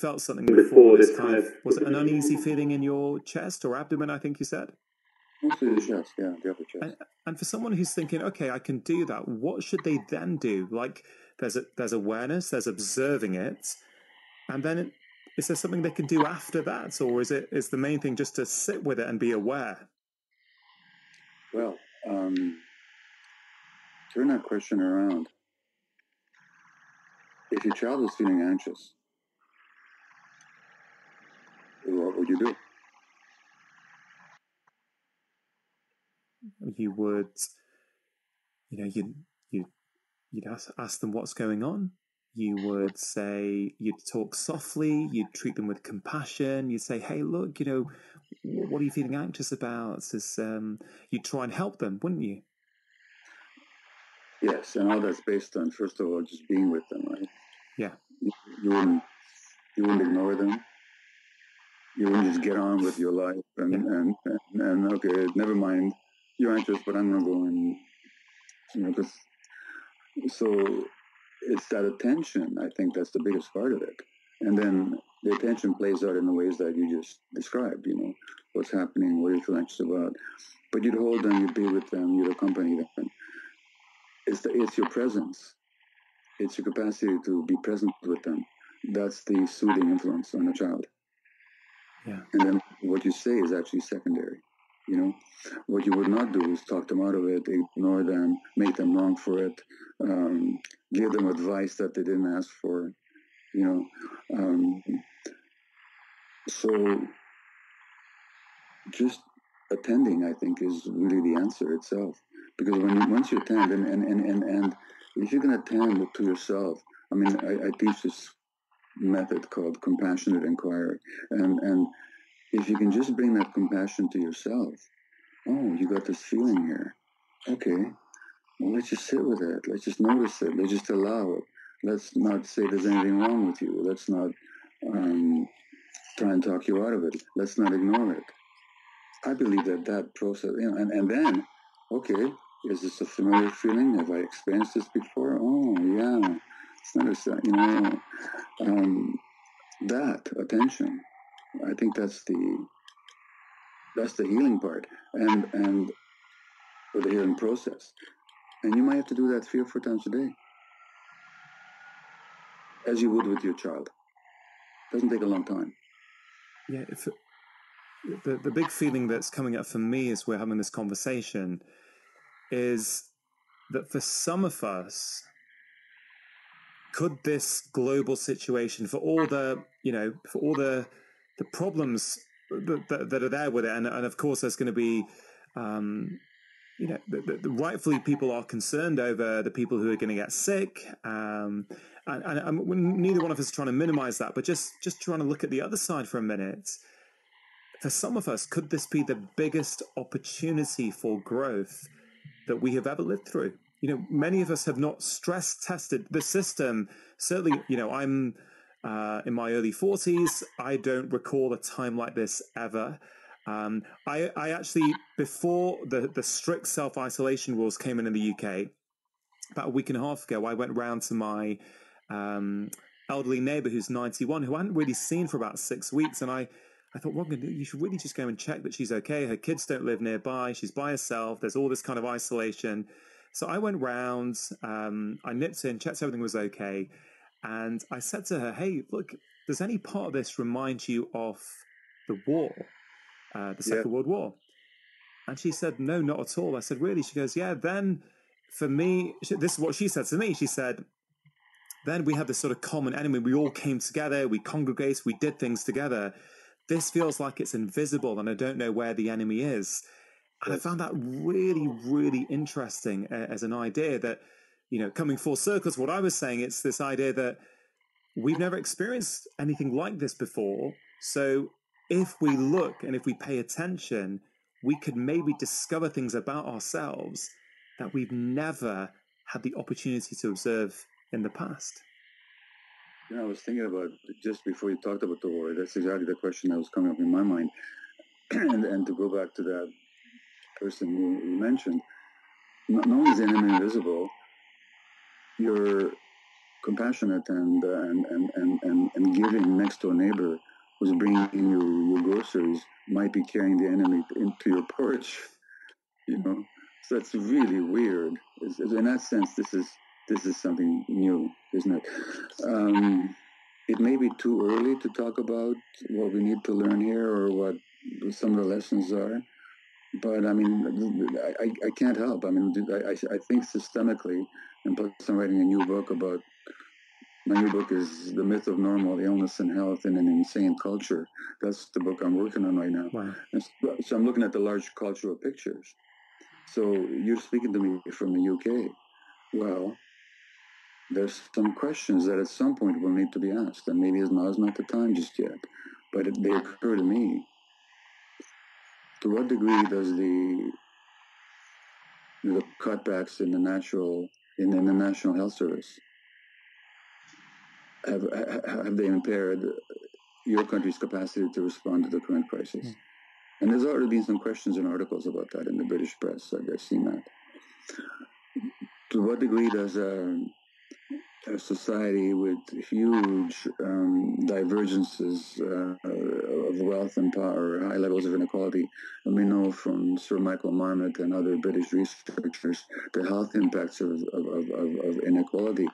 felt something before this kind of, was it an uneasy feeling in your chest or abdomen, I think you said? Mostly the chest, yeah, the upper chest. And for someone who's thinking, okay, I can do that, what should they then do? Like, there's awareness, there's observing it, and then is there something they can do after that, or is the main thing just to sit with it and be aware? Well, turn that question around. If your child was feeling anxious, what would you do? You would, you'd ask them what's going on. You would say, you'd talk softly, you'd treat them with compassion, you'd say, hey, look, what are you feeling anxious about? You'd try and help them, wouldn't you? Yes, and all that's based on, first of all, just being with them, right? Yeah. You wouldn't ignore them. You wouldn't just get on with your life and okay, never mind, you're anxious, but I'm going to go and, because, so it's that attention, I think that's the biggest part of it. And then the attention plays out in the ways that you just described, what's happening, what you feel anxious about. But you'd hold them, you'd be with them, you'd accompany them. It's your presence. It's your capacity to be present with them. That's the soothing influence on a child. Yeah. And then what you say is actually secondary. What you would not do is talk them out of it, ignore them, make them long for it, give them advice that they didn't ask for, So just attending, I think, is really the answer itself. Because once you attend, and if you can attend to yourself, I teach this method called compassionate inquiry, and if you can just bring that compassion to yourself, oh, you got this feeling here, okay, well, let's just sit with it, let's just notice it, let's just allow it, let's not say there's anything wrong with you, let's not try and talk you out of it, let's not ignore it. I believe that process, and then, okay, is this a familiar feeling? Have I experienced this before? Oh, yeah, it's not that attention. I think that's the healing part, and or the healing process. And you might have to do that 3 or 4 times a day, as you would with your child. It doesn't take a long time. Yeah, the big feeling that's coming up for me as we're having this conversation is that for some of us, could this global situation, for all the problems that are there with it, and of course there's going to be, rightfully people are concerned over the people who are going to get sick, and neither one of us is trying to minimize that, but just trying to look at the other side for a minute. For some of us, could this be the biggest opportunity for growth that we have ever lived through? Many of us have not stress tested the system. Certainly, I'm in my early 40s. I don't recall a time like this ever. I actually, before the strict self-isolation rules came in the UK, about a week and a half ago, I went round to my elderly neighbour who's 91, who I hadn't really seen for about 6 weeks. And I thought, well, you should really just go and check that she's okay. Her kids don't live nearby. She's by herself. There's all this kind of isolation. So I went round, I nipped in, checked everything was okay. And I said to her, hey, look, does any part of this remind you of the war, the Second World War? And she said, no, not at all. I said, really? She goes, yeah, then for me, this is what she said to me. She said, then we had this sort of common enemy. We all came together, we congregated, we did things together. This feels like it's invisible and I don't know where the enemy is. And I found that really, really interesting as an idea that, coming full circles, what I was saying, it's this idea that we've never experienced anything like this before. So if we look and if we pay attention, we could maybe discover things about ourselves that we've never had the opportunity to observe in the past. I was thinking about, just before you talked about the war, that's exactly the question that was coming up in my mind. and to go back to that person you mentioned, not only is the enemy invisible, your compassionate and giving next door neighbor who's bringing you your groceries might be carrying the enemy into your porch, So that's really weird. In that sense, this is something new, isn't it? It may be too early to talk about what we need to learn here or what some of the lessons are. But I mean, I can't help. I mean, I think systemically, and plus I'm writing a new book about. My new book is The Myth of Normal Illness and Health in an Insane Culture. That's the book I'm working on right now. Wow. And so I'm looking at the large cultural pictures. So you're speaking to me from the UK. Well, there's some questions that at some point will need to be asked, and maybe now's not the time just yet. But they occur to me. To what degree does the cutbacks in the National Health Service have they impaired your country's capacity to respond to the current crisis? Mm. And there's already been some questions and articles about that in the British press. I've seen that. To what degree does a society with huge divergences of wealth and power, high levels of inequality, and we know from Sir Michael Marmot and other British researchers the health impacts of inequality.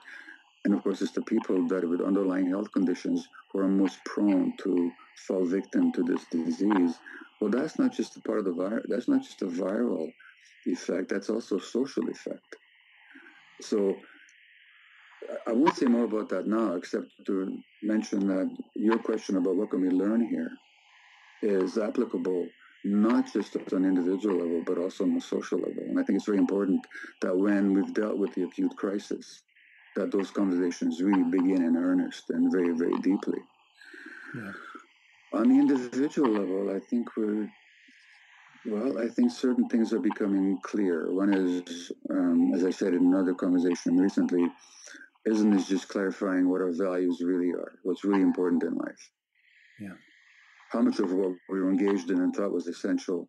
And of course, it's the people that with underlying health conditions who are most prone to fall victim to this disease. Well, that's not just a part of the virus. That's not just a viral effect. That's also a social effect. So I won't say more about that now, except to mention that your question about what can we learn here is applicable not just at an individual level, but also on the social level. And I think it's very important that when we've dealt with the acute crisis, that those conversations really begin in earnest and very, very deeply. Yeah. On the individual level, I think I think certain things are becoming clear. One is, as I said in another conversation recently, is just clarifying what our values really are, what's really important in life. Yeah. How much of what we were engaged in and thought was essential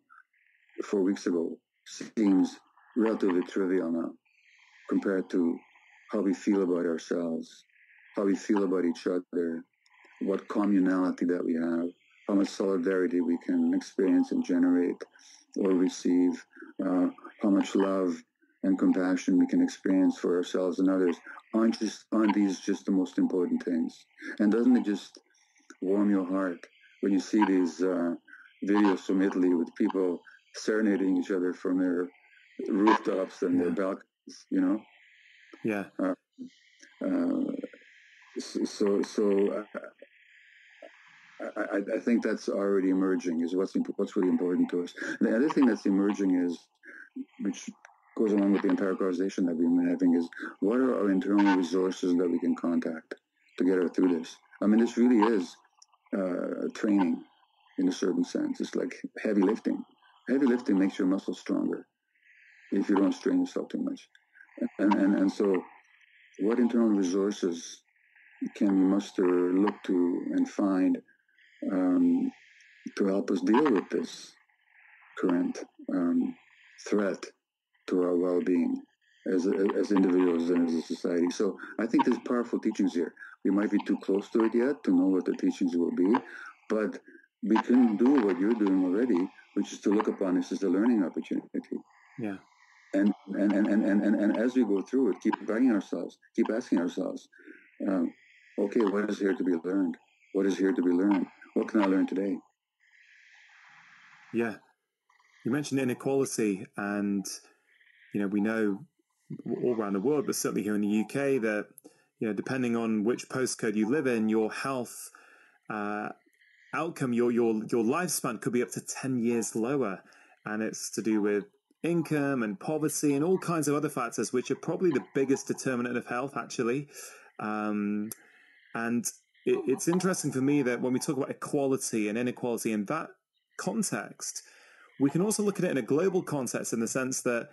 4 weeks ago seems relatively trivial now compared to how we feel about ourselves, how we feel about each other, what communality that we have, how much solidarity we can experience and generate or receive, how much love and compassion we can experience for ourselves and others. Aren't these just the most important things? And doesn't it just warm your heart when you see these videos from Italy with people serenading each other from their rooftops and their balconies, Yeah. I think that's already emerging is what's really important to us. The other thing that's emerging is, which goes along with the entire conversation that we've been having, is what are our internal resources that we can contact to get us through this? I mean, this really is training in a certain sense. It's like heavy lifting. Heavy lifting makes your muscles stronger if you don't strain yourself too much. And so what internal resources can we muster, look to, and find to help us deal with this current threat to our well-being as individuals and as a society? So I think there's powerful teachings here. We might be too close to it yet to know what the teachings will be, but we can do what you're doing already, which is to look upon this as a learning opportunity. Yeah. And as we go through it, keep asking ourselves, okay, what is here to be learned? What is here to be learned? What can I learn today? Yeah. You mentioned inequality, and, we know all around the world, but certainly here in the UK, that, depending on which postcode you live in, your health outcome, your lifespan could be up to 10 years lower. And it's to do with income and poverty and all kinds of other factors, which are probably the biggest determinant of health, actually. And it's interesting for me that when we talk about equality and inequality in that context, we can also look at it in a global context in the sense that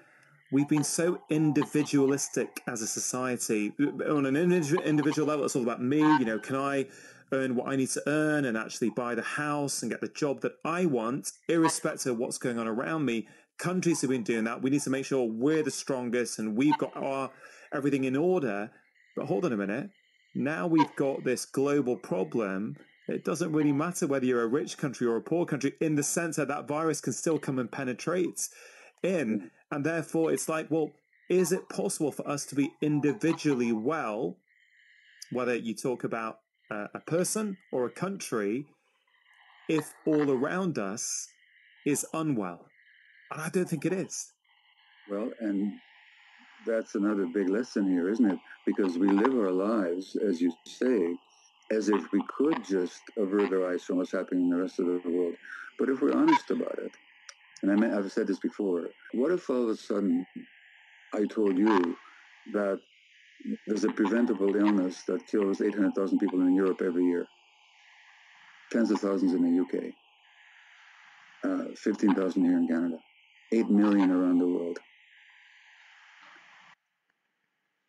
we've been so individualistic as a society. On an individual level, it's all about me. Can I earn what I need to earn and actually buy the house and get the job that I want, irrespective of what's going on around me? Countries have been doing that. We need to make sure we're the strongest and we've got everything in order. But hold on a minute. now we've got this global problem. It doesn't really matter whether you're a rich country or a poor country, in the sense that that virus can still come and penetrate in. And therefore, it's like, well, is it possible for us to be individually well, whether you talk about a person or a country, if all around us is unwell? And I don't think it is. Well, and that's another big lesson here, isn't it? Because we live our lives, as you say, as if we could just avert our eyes from what's happening in the rest of the world. But if we're honest about it, and I've said this before, what if all of a sudden I told you that there's a preventable illness that kills 800,000 people in Europe every year, tens of thousands in the UK, 15,000 here in Canada, 8 million around the world.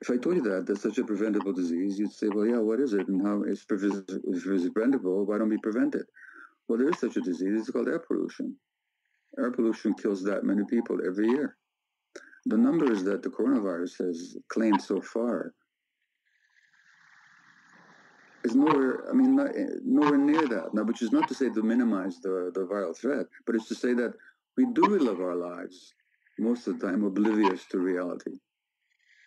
If I told you that there's such a preventable disease, you'd say, well, yeah, what is it? And how if it's preventable, why don't we prevent it? Well, there is such a disease. It's called air pollution. Air pollution kills that many people every year. The numbers that the coronavirus has claimed so far is nowhere near that. Now, which is not to say to minimize the viral threat, but it's to say that we do live our lives most of the time oblivious to reality.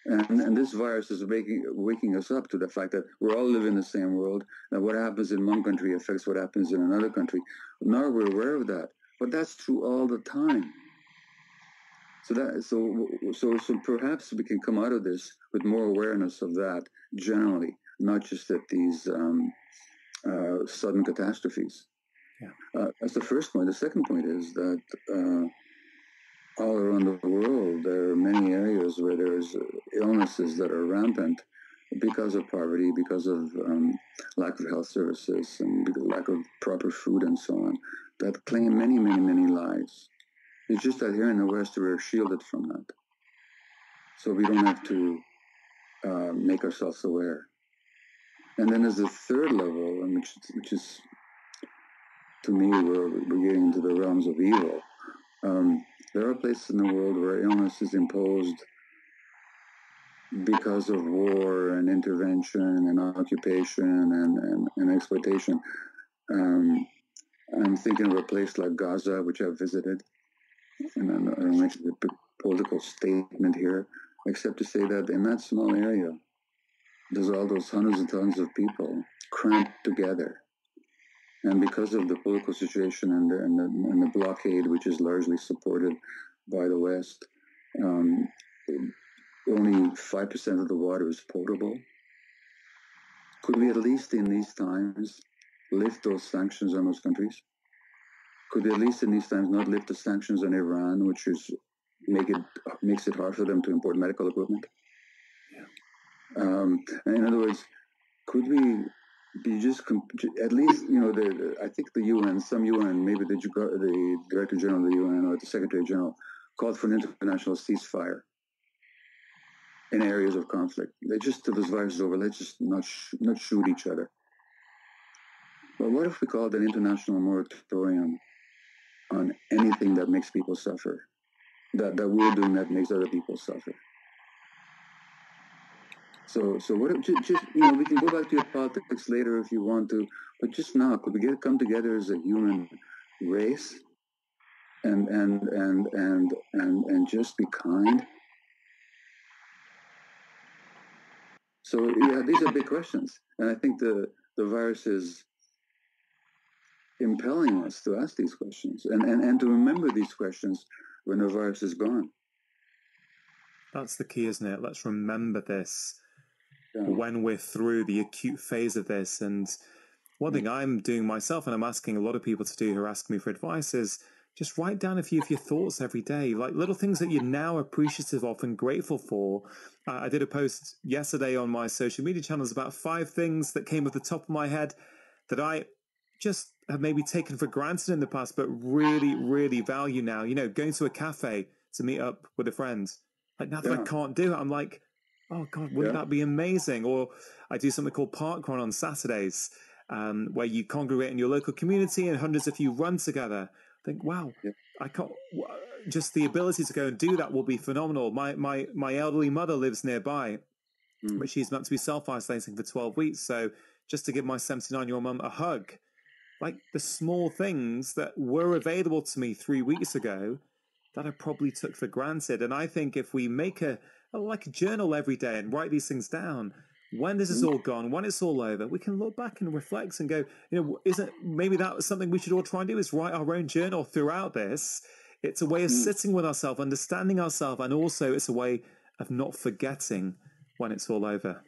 And this virus is waking us up to the fact that we're all living in the same world, that what happens in one country affects what happens in another country. Now we're aware of that, but that's true all the time. So perhaps we can come out of this with more awareness of that generally, not just at these sudden catastrophes. Yeah. That's the first point. The second point is that all around the world, there are many areas where there's illnesses that are rampant because of poverty, because of lack of health services, and lack of proper food and so on, that claim many, many, many lives. It's just that here in the West, we're shielded from that. So we don't have to make ourselves aware. And then there's a third level, which is, to me, we're getting into the realms of evil. There are places in the world where illness is imposed because of war and intervention and occupation and exploitation. I'm thinking of a place like Gaza, which I've visited, and I don't make a political statement here, except to say that in that small area, there's all those hundreds and thousands of people cramped together. And because of the political situation and the blockade, which is largely supported by the West, only 5% of the water is potable. Could we at least in these times lift those sanctions on those countries? Could we at least in these times not lift the sanctions on Iran, which makes it hard for them to import medical equipment? Yeah. In other words, could we be just at least, I think the UN, maybe the Director General of the UN or the Secretary General called for an international ceasefire in areas of conflict. Till this virus is over, let's just not shoot each other. But what if we called an international moratorium on anything that makes people suffer, that we're doing that makes other people suffer? So what if just we can go back to your politics later if you want to, but just now, could we come together as a human race and just be kind? So yeah, these are big questions, and I think the virus is impelling us to ask these questions and to remember these questions when the virus is gone. That's the key, isn't it? Let's remember this. Yeah. When we're through the acute phase of this. And one thing I'm doing myself, and I'm asking a lot of people to do who ask me for advice, is just write down a few of your thoughts every day, like little things that you're now appreciative of and grateful for. I did a post yesterday on my social media channels about 5 things that came off the top of my head that I just have maybe taken for granted in the past, but really, really value now. Going to a cafe to meet up with a friend. Like now that I can't do it, I'm like, oh, God, wouldn't that be amazing? Or I do something called Parkrun on Saturdays, where you congregate in your local community and hundreds of you run together. I think, wow, I can't. Just the ability to go and do that will be phenomenal. My elderly mother lives nearby, but she's meant to be self-isolating for 12 weeks. So just to give my 79-year-old mum a hug, like the small things that were available to me 3 weeks ago that I probably took for granted. And I think if we make a journal every day and write these things down, when this is all gone, when it's all over, we can look back and reflect and go, maybe that was something we should all try and do, is write our own journal throughout this. It's a way of sitting with ourselves, understanding ourselves, and also it's a way of not forgetting when it's all over.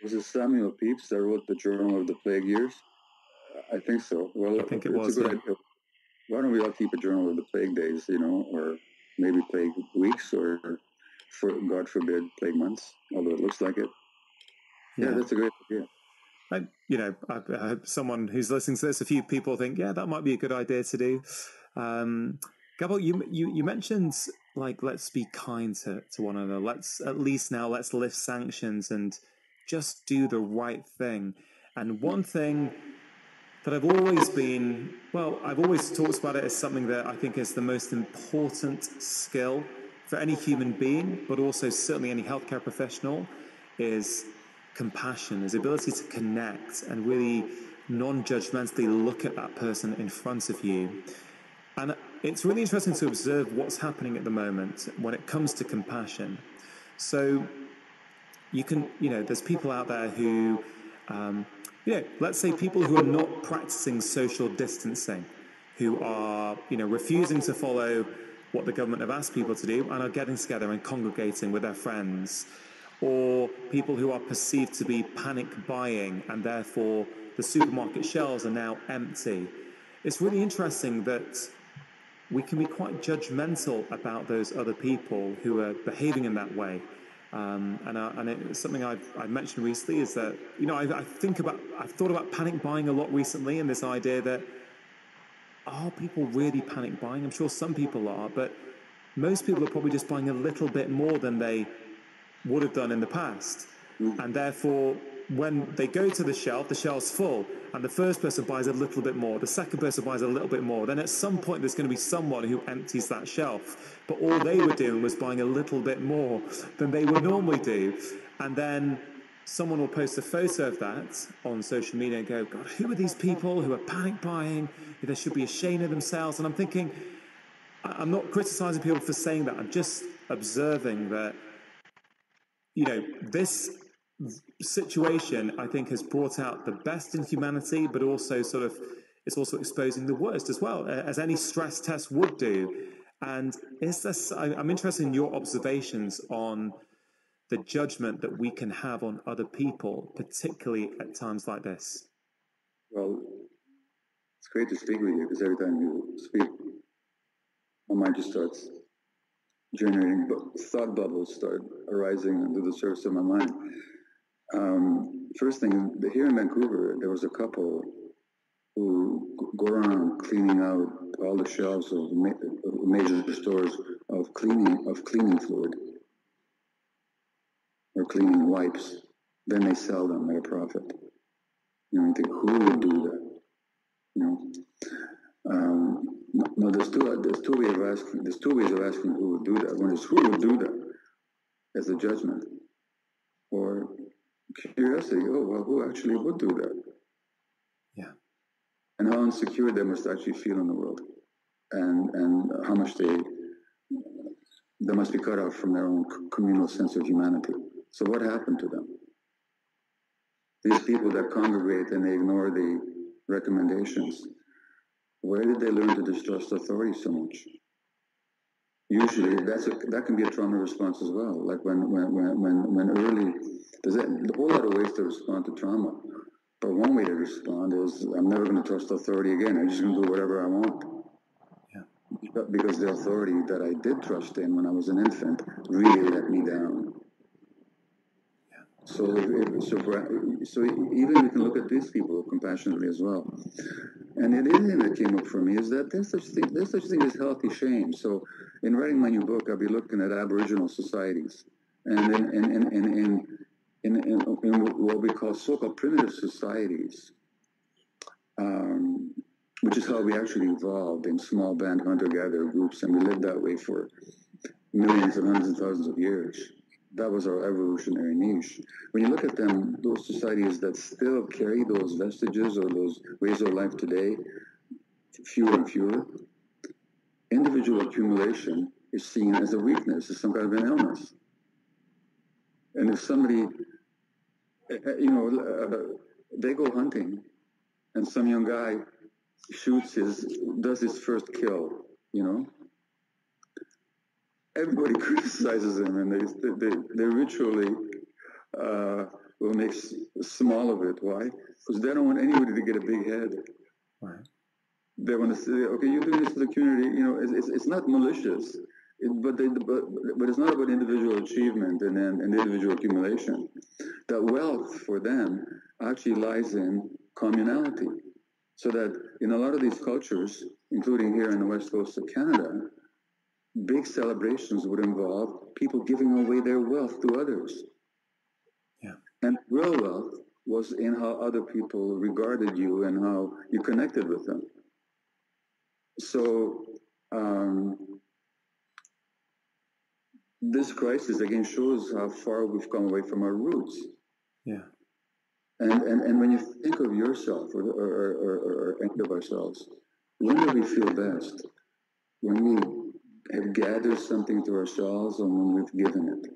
Was it Samuel Pepys that wrote the Journal of the Plague Years? I think so. Well, I think it was. A good idea. Why don't we all keep a journal of the plague days, or maybe plague weeks, or, for God forbid, plague months, although it looks like it. Yeah, that's a great idea. I hope someone who's listening to this, a few people think, yeah, that might be a good idea to do. Gabor, you mentioned, let's be kind to one another. Let's lift sanctions and just do the right thing. And one thing that I've always talked about it as something that I think is the most important skill for any human being, but also certainly any healthcare professional, is compassion, is the ability to connect and really non-judgmentally look at that person in front of you. And it's really interesting to observe what's happening at the moment when it comes to compassion. So there's people out there who, let's say people who are not practicing social distancing, who are, refusing to follow what the government have asked people to do and are getting together and congregating with their friends, or people who are perceived to be panic buying and therefore the supermarket shelves are now empty. It's really interesting that we can be quite judgmental about those other people who are behaving in that way. And it's something I've mentioned recently is that, I've thought about panic buying a lot recently, and this idea that, are people really panic buying? I'm sure some people are, but most people are probably just buying a little bit more than they would have done in the past. And therefore, when they go to the shelf's full, and the first person buys a little bit more, the second person buys a little bit more, then at some point there's going to be someone who empties that shelf. But all they were doing was buying a little bit more than they would normally do. And then someone will post a photo of that on social media and go, God, who are these people who are panic buying? They should be ashamed of themselves. And I'm thinking, I'm not criticizing people for saying that. I'm just observing that, this situation, I think, has brought out the best in humanity, but also it's also exposing the worst as well, as any stress test would do. And I'm interested in your observations on the judgment that we can have on other people, particularly at times like this. Well, it's great to speak with you, because every time you speak, my mind just starts generating, thought bubbles start arising under the surface of my mind. First thing, here in Vancouver, there was a couple who go around cleaning out all the shelves of major stores of cleaning fluid or cleaning wipes. Then they sell them at a profit. You think, who would do that? No, there's two ways of asking who would do that. One is, who would do that as a judgment, or curiosity. Oh, well, who actually would do that? Yeah. And how insecure they must actually feel in the world, and how much they must be cut off from their own communal sense of humanity. So what happened to them? These people that congregate and they ignore the recommendations, where did they learn to distrust authority so much? Usually, that can be a trauma response as well. Like when early, there's a whole lot of ways to respond to trauma. But one way to respond is, I'm never going to trust authority again. I'm just going to do whatever I want. Yeah. Because the authority that I did trust in when I was an infant really let me down. So even we can look at these people compassionately as well. And the other thing that came up for me is that there's such a thing as healthy shame. So in writing my new book, I'll be looking at Aboriginal societies, and in what we call so-called primitive societies, which is how we actually evolved in small band hunter-gatherer groups, and we lived that way for millions and hundreds of thousands of years. That was our evolutionary niche. When you look at them, those societies that still carry those vestiges or those ways of life today, fewer and fewer, individual accumulation is seen as a weakness, as some kind of an illness. And if somebody, they go hunting, and some young guy does his first kill, everybody criticizes him, and they ritually will make small of it. Why? Because they don't want anybody to get a big head. Right. They want to say, okay, you're doing this for the community. It's not malicious, but it's not about individual achievement and individual accumulation. That wealth for them actually lies in communality. So that in a lot of these cultures, including here in the west coast of Canada, big celebrations would involve people giving away their wealth to others. Yeah. And real wealth was in how other people regarded you and how you connected with them. So this crisis again shows how far we've come away from our roots. Yeah. And when you think of yourself or think of ourselves, when do we feel best? When we have gathered something to ourselves or when we've given it?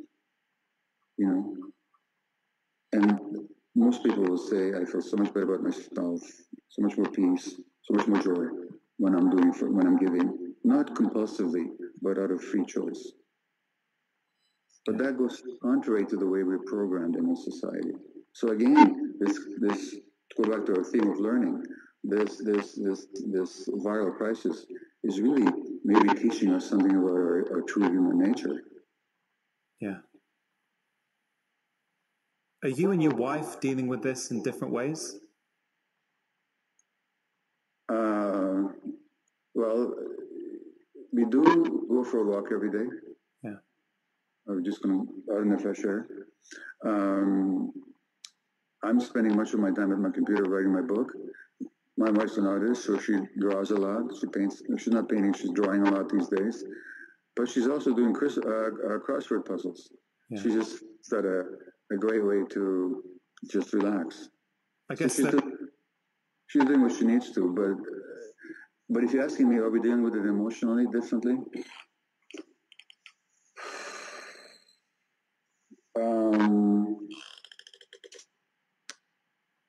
And most people will say, I feel so much better about myself, so much more peace, so much more joy when I'm giving, not compulsively, but out of free choice. But that goes contrary to the way we're programmed in our society. So again, this to go back to our theme of learning, this viral crisis is really maybe teaching us something about our true human nature. Yeah. Are you and your wife dealing with this in different ways? Well, we do go for a walk every day. Yeah. We're just going out in the fresh air. I'm spending much of my time at my computer writing my book. My wife's an artist, so she draws a lot. She paints. She's not painting, she's drawing a lot these days. But she's also doing crossword puzzles. Yeah. She just got a great way to just relax. I guess so she's doing what she needs to, but if you're asking me, are we dealing with it emotionally differently?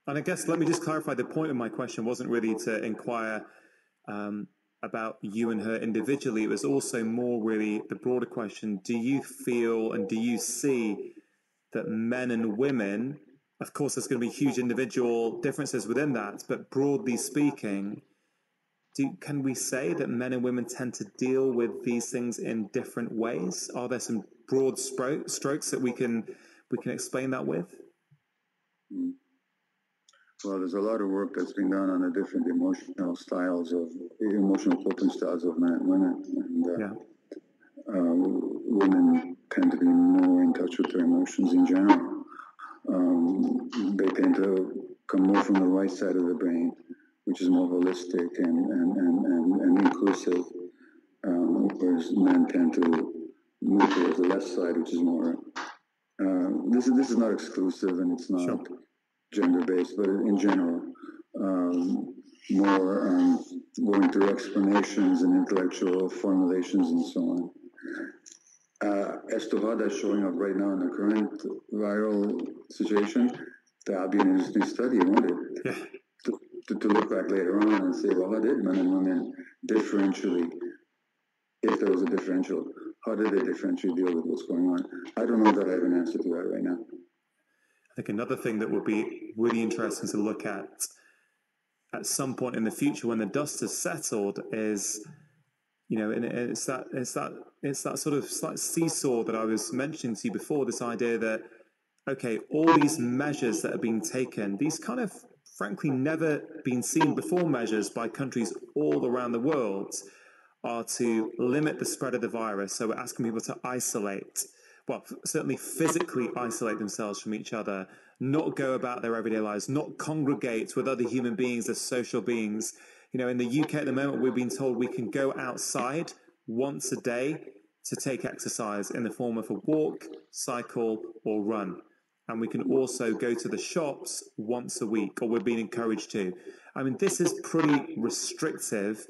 And I guess let me just clarify, the point of my question wasn't really to inquire about you and her individually. It was also more really the broader question. Do you feel and do you see that men and women, of course there's going to be huge individual differences within that, but broadly speaking, can we say that men and women tend to deal with these things in different ways? Are there some broad strokes that we can explain that with? Well, there's a lot of work that's been done on the different emotional coping styles of men and women. And women tend to be more in touch with their emotions in general. They tend to come more from the right side of the brain, which is more holistic and inclusive, whereas men tend to move towards the left side, which is more. This is not exclusive and it's not gender-based, but in general, more going through explanations and intellectual formulations and so on. As to how that's showing up right now in the current viral situation, that'll be an interesting study, won't it? Yeah. To look back later on and say, well, how did men and women differentially, if there was a differential, how did they differentially deal with what's going on? I don't know that I have an answer to that right now. I think another thing that would be really interesting to look at some point in the future when the dust has settled is, and it's that sort of slight seesaw that I was mentioning to you before, this idea that, okay, all these measures that are being taken, these kind of frankly never been seen before measures by countries all around the world, are to limit the spread of the virus. So we're asking people to isolate, well, certainly physically isolate themselves from each other, not go about their everyday lives, not congregate with other human beings as social beings. In the UK at the moment, we're being told we can go outside once a day to take exercise in the form of a walk, cycle, or run. And we can also go to the shops once a week, or we're being encouraged to. I mean, this is pretty restrictive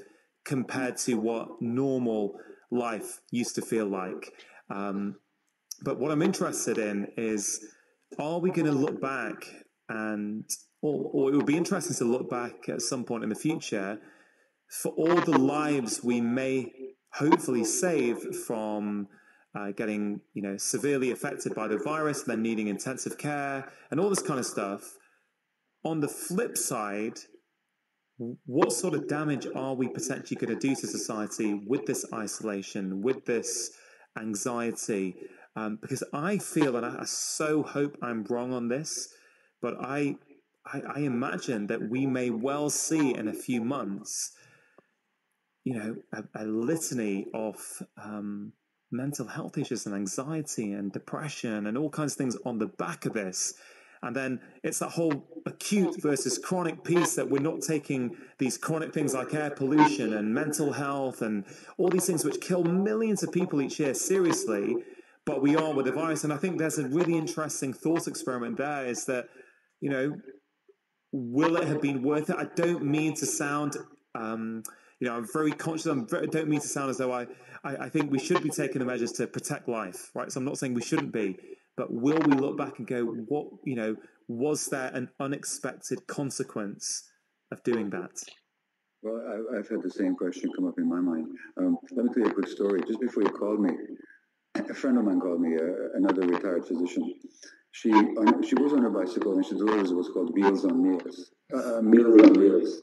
compared to what normal life used to feel like. But what I'm interested in is, are we going to look back or it would be interesting to look back at some point in the future for all the lives we may hopefully save from getting, severely affected by the virus, then needing intensive care and all this kind of stuff. On the flip side, what sort of damage are we potentially going to do to society with this isolation, with this anxiety? Because I feel, and I so hope I'm wrong on this, but I imagine that we may well see in a few months, a litany of mental health issues and anxiety and depression and all kinds of things on the back of this. And then it's that whole acute versus chronic piece, that we're not taking these chronic things like air pollution and mental health and all these things which kill millions of people each year seriously, but we are with the virus. And I think there's a really interesting thought experiment there, is that, will it have been worth it? I don't mean to sound, I'm very conscious. I don't mean to sound as though I think we should be taking the measures to protect life, right? So I'm not saying we shouldn't be, but will we look back and go, what, was there an unexpected consequence of doing that? Well, I've had the same question come up in my mind. Let me tell you a quick story. Just before you called me, a friend of mine called me, another retired physician. She goes on her bicycle and she delivers what's called Meals on Meals. Meals on Wheels.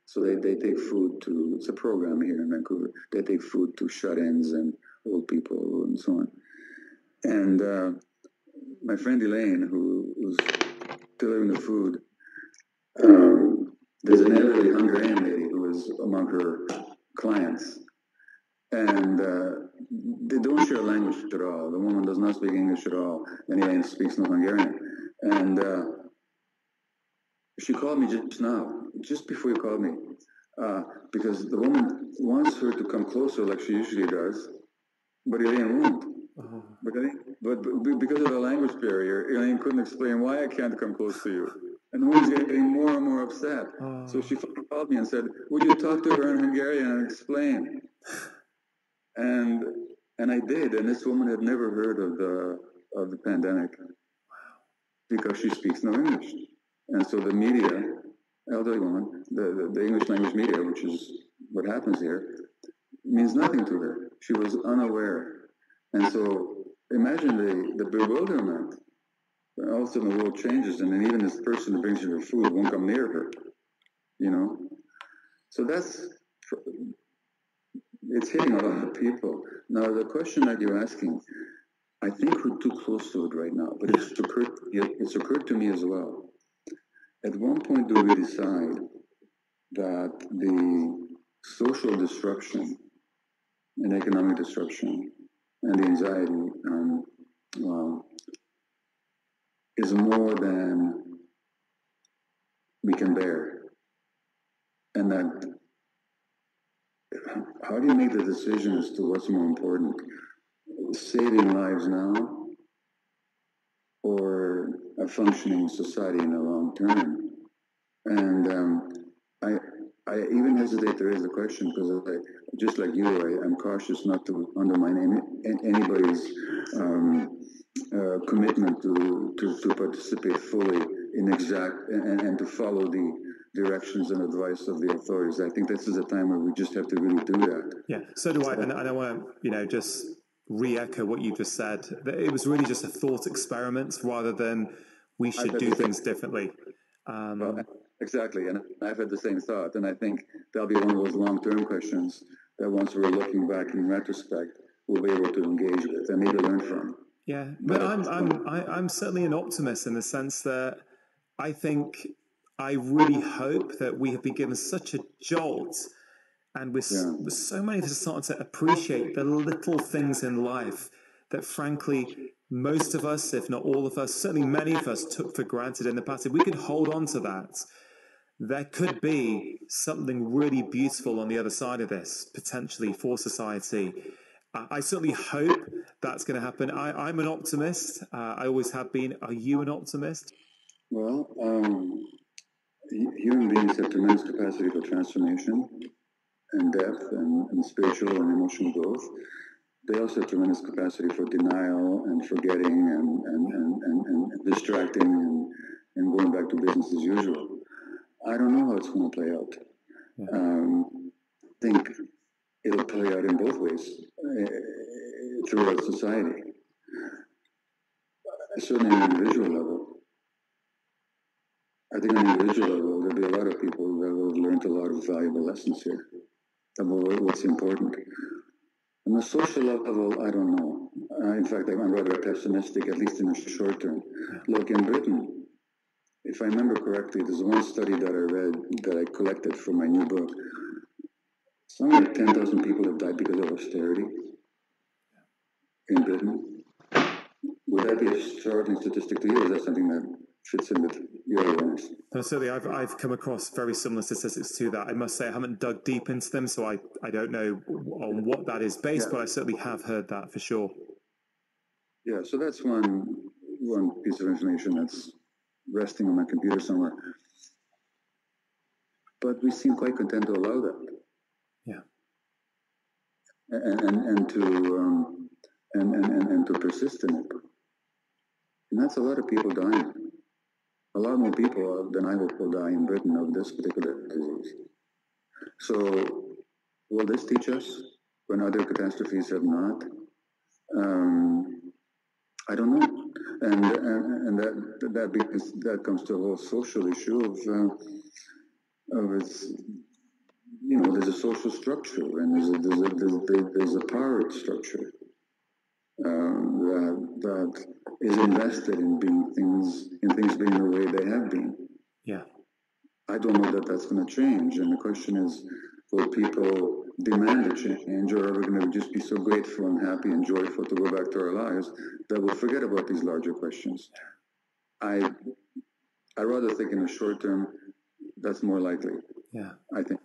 So they take food to, it's a program here in Vancouver, they take food to shut-ins and old people and so on. And my friend Elaine, who was delivering the food, there's an elderly Hungarian lady who is among her clients. And they don't share language at all. The woman does not speak English at all, and Elaine speaks no Hungarian. And she called me just now, just before you called me, because the woman wants her to come closer like she usually does, but Elaine won't. Uh-huh. But because of the language barrier, Elaine couldn't explain why I can't come close to you. And the woman's getting more and more upset. Oh. So she called me and said, would you talk to her in Hungarian and explain? And I did, and this woman had never heard of the pandemic because she speaks no English. And so the media, elderly woman, the English language media, which is what happens here, means nothing to her. She was unaware. And so imagine the bewilderment. All of a sudden the world changes, and then even this person who brings you her food won't come near her, So it's hitting a lot of people. Now, the question that you're asking, I think we're too close to it right now, but it's occurred to me as well. At one point, do we decide that the social disruption and economic disruption and the anxiety is more than we can bear? And that, how do you make the decision as to what's more important? Saving lives now or a functioning society in the long term? And I even hesitate to raise the question because, just like you, I'm cautious not to undermine anybody's commitment to participate fully in and to follow the directions and advice of the authorities. I think this is a time where we just have to really do that. Yeah, so do I. And I want to, just re-echo what you just said. It was really just a thought experiment rather than we should do things differently. Well, exactly, and I've had the same thought, and I think that'll be one of those long-term questions that once we're looking back in retrospect, we'll be able to engage with and maybe learn from. Yeah, but I'm certainly an optimist in the sense that I really hope that we have been given such a jolt, and with so many of us starting to appreciate the little things in life that, frankly, most of us, if not all of us, certainly many of us took for granted in the past. If we could hold on to that, there could be something really beautiful on the other side of this, potentially, for society. I certainly hope that's going to happen. I'm an optimist. I always have been. Are you an optimist? Well, human beings have tremendous capacity for transformation and depth and spiritual and emotional growth. They also have tremendous capacity for denial and forgetting and distracting and going back to business as usual. I don't know how it's going to play out. I think it'll play out in both ways throughout society. Certainly on an individual level. I think on an individual level, there'll be a lot of people that will have learned a lot of valuable lessons here about what's important. On a social level, I don't know. In fact, I'm rather pessimistic, at least in the short term. Look, in Britain, if I remember correctly, there's one study that I read that I collected for my new book. Something like 10,000 people have died because of austerity in Britain. Would that be a startling statistic to you, or is that something that fits in with your awareness? No, certainly, I've come across very similar statistics to that. I must say I haven't dug deep into them, so I don't know on what that is based, but I certainly have heard that for sure. Yeah, so that's one piece of information that's resting on my computer somewhere. But we seem quite content to allow that. Yeah. And to persist in it. And that's a lot of people dying. A lot more people than I hope will die in Britain of this particular disease. So, will this teach us when other catastrophes have not? I don't know. And that comes to a whole social issue of its, there's a social structure and there's a power structure that is invested in things being the way they have been. Yeah. I don't know that that's going to change. And the question is, will people demand a change, or are we going to just be so grateful and happy and joyful to go back to our lives that we'll forget about these larger questions? I rather think in the short term, that's more likely. Yeah. I think.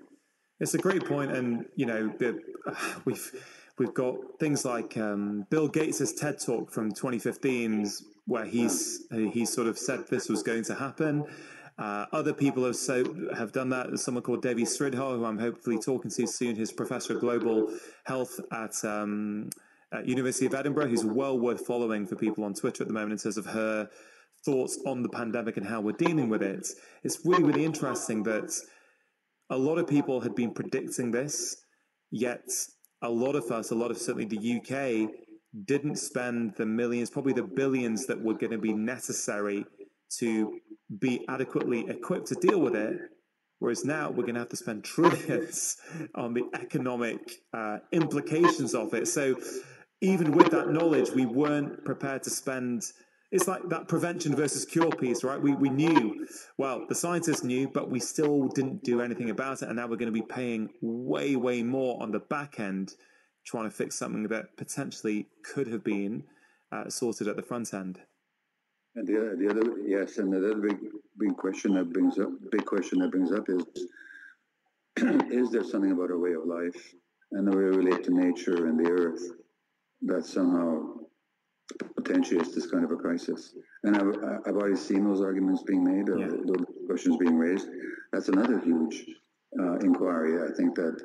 It's a great point, and we've got things like Bill Gates' TED Talk from 2015, where he's sort of said this was going to happen. Other people have done that. There's someone called Devi Sridhar, who I'm hopefully talking to soon, who's Professor of Global Health at University of Edinburgh, who's well worth following for people on Twitter at the moment in terms of her thoughts on the pandemic and how we're dealing with it. It's really, really interesting that a lot of people had been predicting this, yet a lot of certainly the UK, didn't spend the millions, probably the billions that were going to be necessary to be adequately equipped to deal with it. Whereas now we're going to have to spend trillions on the economic implications of it. So even with that knowledge, we weren't prepared to spend. It's like that prevention versus cure piece, right? We knew, well, the scientists knew, but we still didn't do anything about it. And now we're going to be paying way, way more on the back end, trying to fix something that potentially could have been sorted at the front end. And the other big question that brings up is there something about our way of life and the way we relate to nature and the earth that somehow potentiates this kind of a crisis? And I've already seen those arguments being made, those questions being raised. That's another huge inquiry, I think, that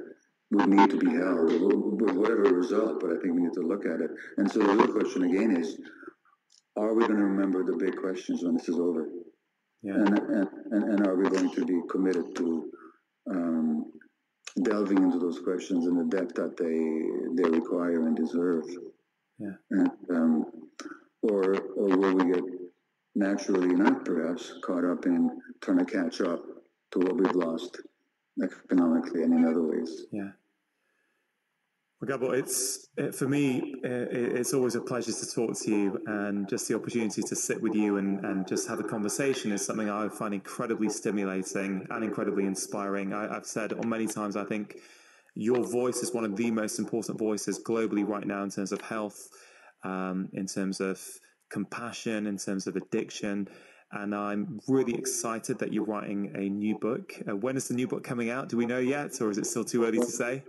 would need to be held, with whatever result, but I think we need to look at it. And so the real question again is, are we going to remember the big questions when this is over? Yeah. And are we going to be committed to delving into those questions in the depth that they require and deserve? Yeah. And, or will we get naturally enough, perhaps, caught up in trying to catch up to what we've lost economically and in other ways? Yeah. Well, Gabor, for me, it's always a pleasure to talk to you, and just the opportunity to sit with you and just have a conversation is something I find incredibly stimulating and incredibly inspiring. I've said on many times, I think your voice is one of the most important voices globally right now in terms of health, in terms of compassion, in terms of addiction. And I'm really excited that you're writing a new book. When is the new book coming out? Do we know yet, or is it still too early to say?